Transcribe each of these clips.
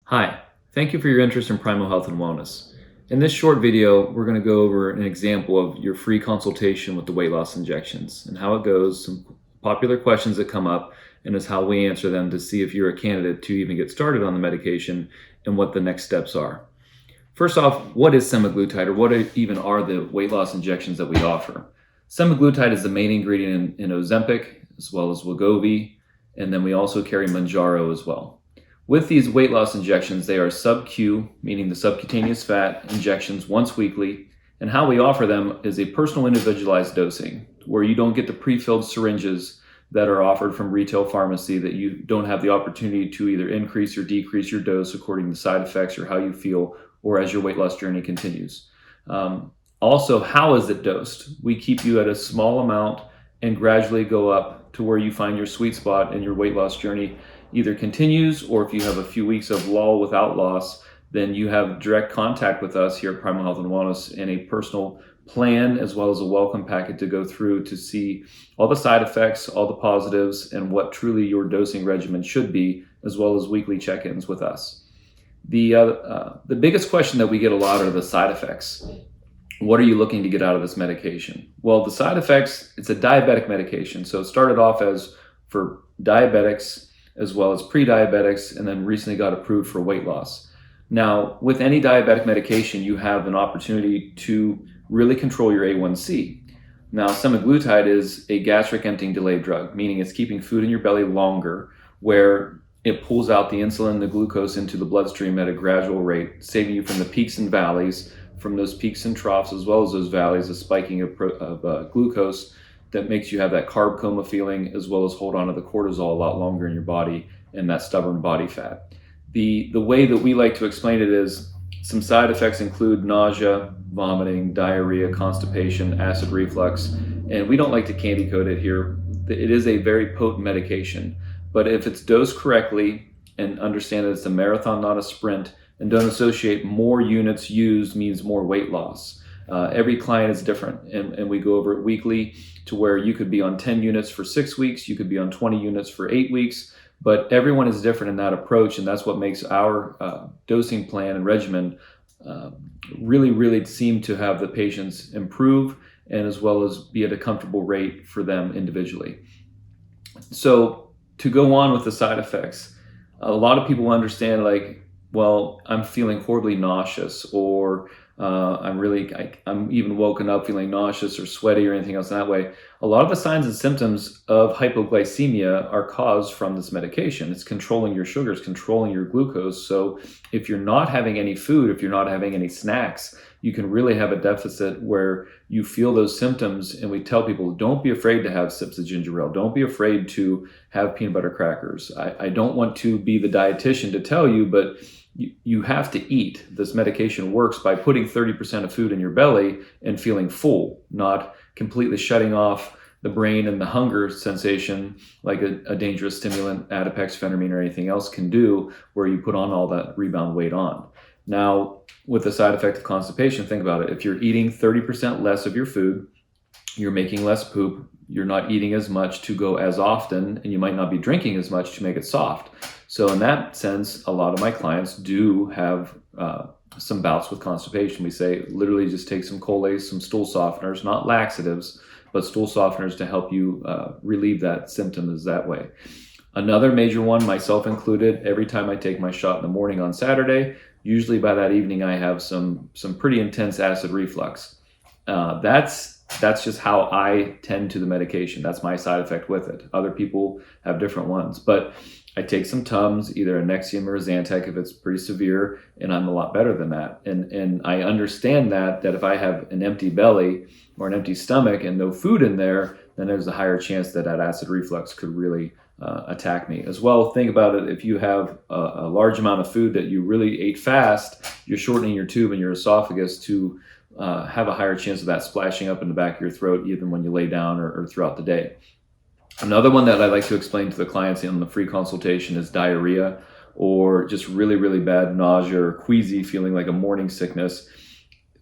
Hi, thank you for your interest in Primal Health and Wellness. In this short video, we're going to go over an example of your free consultation with the weight loss injections and how it goes, some popular questions that come up, and is how we answer them to see if you're a candidate to even get started on the medication and what the next steps are. First off, what is semaglutide, or what even are the weight loss injections that we offer? Semaglutide is the main ingredient in Ozempic, as well as Wegovy, and then we also carry Mounjaro as well. With these weight loss injections, they are sub-Q, meaning the subcutaneous fat injections once weekly, and how we offer them is a personal individualized dosing, where you don't get the pre-filled syringes that are offered from retail pharmacy, that you don't have the opportunity to either increase or decrease your dose according to side effects or how you feel, or as your weight loss journey continues. Also, how is it dosed? We keep you at a small amount and gradually go up to where you find your sweet spot in your weight loss journey either continues, or if you have a few weeks of lull without loss, then you have direct contact with us here at Primal Health and Wellness in a personal plan, as well as a welcome packet to go through to see all the side effects, all the positives, and what truly your dosing regimen should be, as well as weekly check-ins with us. The biggest question that we get a lot are the side effects. What are you looking to get out of this medication? Well, the side effects, it's a diabetic medication. So it started off as for diabetics as well as pre-diabetics, and then recently got approved for weight loss. Now, with any diabetic medication, you have an opportunity to really control your A1C. Now, semaglutide is a gastric emptying delayed drug, meaning it's keeping food in your belly longer, where it pulls out the insulin and the glucose into the bloodstream at a gradual rate, saving you from the peaks and valleys, from those peaks and troughs, as well as those valleys of spiking of glucose that makes you have that carb coma feeling, as well as hold on to the cortisol a lot longer in your body and that stubborn body fat. The way that we like to explain it is some side effects include nausea, vomiting, diarrhea, constipation, acid reflux, and we don't like to candy coat it here. It is a very potent medication, but if it's dosed correctly, and understand that it's a marathon, not a sprint, and don't associate more units used means more weight loss. Every client is different, and we go over it weekly to where you could be on 10 units for 6 weeks, you could be on 20 units for 8 weeks, but everyone is different in that approach, and that's what makes our dosing plan and regimen really seem to have the patients improve, and as well as be at a comfortable rate for them individually. So to go on with the side effects, a lot of people understand, like, well, I'm feeling horribly nauseous, or I'm even woken up feeling nauseous or sweaty or anything else that way. A lot of the signs and symptoms of hypoglycemia are caused from this medication. It's controlling your sugars, controlling your glucose. So if you're not having any food, if you're not having any snacks, you can really have a deficit where you feel those symptoms. And we tell people, don't be afraid to have sips of ginger ale. Don't be afraid to have peanut butter crackers. I don't want to be the dietitian to tell you, but you have to eat. This medication works by putting 30% of food in your belly and feeling full, not completely shutting off the brain and the hunger sensation like a dangerous stimulant, Adipex, phentermine, or anything else can do, where you put on all that rebound weight on. Now, with the side effect of constipation, think about it. If you're eating 30% less of your food, you're making less poop, you're not eating as much to go as often, and you might not be drinking as much to make it soft. So in that sense, a lot of my clients do have some bouts with constipation. We say literally just take some Colace, some stool softeners, not laxatives, but stool softeners to help you relieve that symptom is that way. Another major one, myself included, every time I take my shot in the morning on Saturday, usually by that evening I have some pretty intense acid reflux. That's just how I tend to the medication. That's my side effect with it. Other people have different ones, but I take some Tums, either a Nexium or a Zantac if it's pretty severe, and I'm a lot better than that. And I understand that if I have an empty belly or an empty stomach and no food in there, then there's a higher chance that acid reflux could really attack me. As well, think about it, if you have a large amount of food that you really ate fast, you're shortening your tube and your esophagus to have a higher chance of that splashing up in the back of your throat, even when you lay down or throughout the day. Another one that I like to explain to the clients in the free consultation is diarrhea, or just really bad nausea or queasy, feeling like a morning sickness.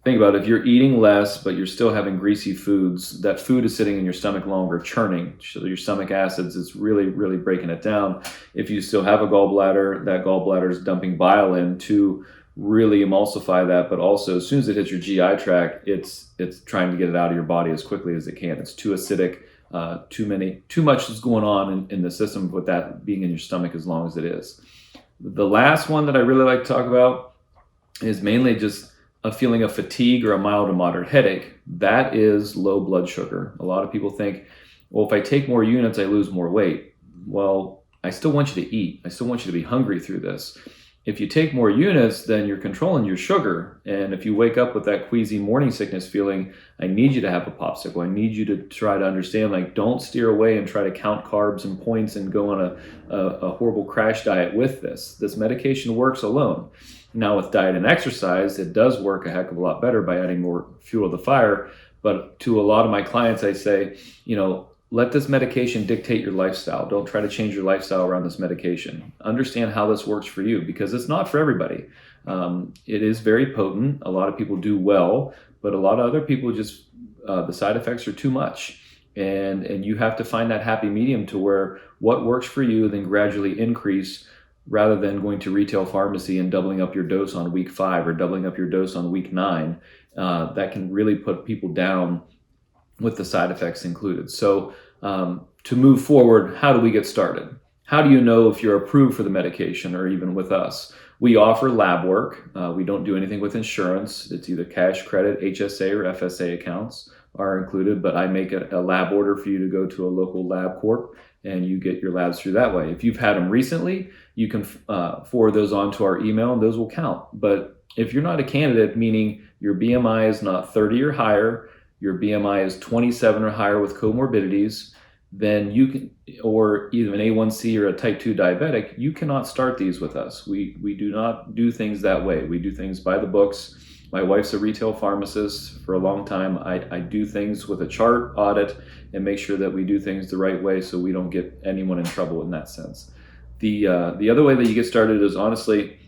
Think about it. If you're eating less, but you're still having greasy foods, that food is sitting in your stomach longer, churning. So your stomach acids is really, really breaking it down. If you still have a gallbladder, that gallbladder is dumping bile in to really emulsify that. But also, as soon as it hits your GI tract, it's trying to get it out of your body as quickly as it can. It's too acidic. Too much is going on in the system with that being in your stomach as long as it is. The last one that I really like to talk about is mainly just a feeling of fatigue or a mild to moderate headache. That is low blood sugar. A lot of people think, well, if I take more units, I lose more weight. Well, I still want you to eat. I still want you to be hungry through this. If you take more units, then you're controlling your sugar. And if you wake up with that queasy morning sickness feeling, I need you to have a popsicle. I need you to try to understand, like, don't steer away and try to count carbs and points and go on a horrible crash diet with this. This medication works alone. Now with diet and exercise, it does work a heck of a lot better by adding more fuel to the fire. But to a lot of my clients, I say, let this medication dictate your lifestyle. Don't try to change your lifestyle around this medication. Understand how this works for you, because it's not for everybody. It is very potent. A lot of people do well, but a lot of other people just, the side effects are too much. And you have to find that happy medium to where what works for you then gradually increase, rather than going to retail pharmacy and doubling up your dose on week 5 or doubling up your dose on week 9. That can really put people down with the side effects included. So to move forward, how do we get started? How do you know if you're approved for the medication or even with us? We offer lab work. We don't do anything with insurance. It's either cash, credit, HSA, or FSA accounts are included, but I make a lab order for you to go to a local lab corp and you get your labs through that way. If you've had them recently, you can forward those on to our email and those will count. But if you're not a candidate, meaning your BMI is not 30 or higher, your BMI is 27 or higher with comorbidities, then you can, or either an A1C or a type 2 diabetic, you cannot start these with us. We do not do things that way. We do things by the books. My wife's a retail pharmacist for a long time. I do things with a chart audit and make sure that we do things the right way so we don't get anyone in trouble in that sense. The other way that you get started is, honestly,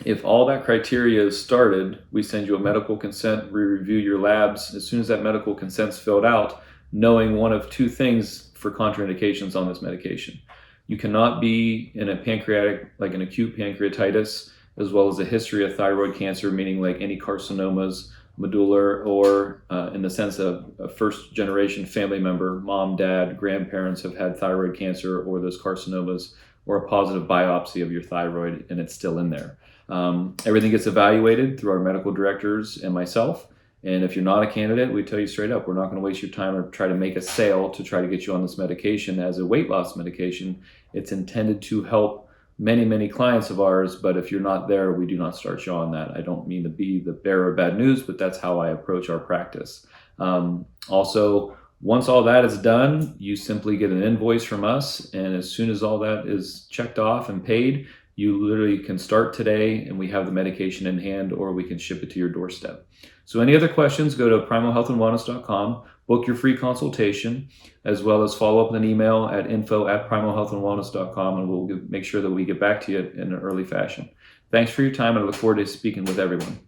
if all that criteria is started, we send you a medical consent, we review your labs. As soon as that medical consent's filled out, knowing one of 2 things for contraindications on this medication. You cannot be in a pancreatic, like an acute pancreatitis, as well as a history of thyroid cancer, meaning like any carcinomas, medullary, or in the sense of a first generation family member, mom, dad, grandparents have had thyroid cancer or those carcinomas, or a positive biopsy of your thyroid and it's still in there. Everything gets evaluated through our medical directors and myself. And if you're not a candidate, we tell you straight up, we're not going to waste your time or try to make a sale to try to get you on this medication as a weight loss medication. It's intended to help many, many clients of ours, but if you're not there, we do not start you on that. I don't mean to be the bearer of bad news, but that's how I approach our practice. Also, once all that is done, you simply get an invoice from us, and as soon as all that is checked off and paid, you literally can start today and we have the medication in hand, or we can ship it to your doorstep. So any other questions, go to primalhealthandwellness.com, book your free consultation, as well as follow up with an email at info@primalhealthandwellness.com, and we'll make sure that we get back to you in an early fashion. Thanks for your time, and I look forward to speaking with everyone.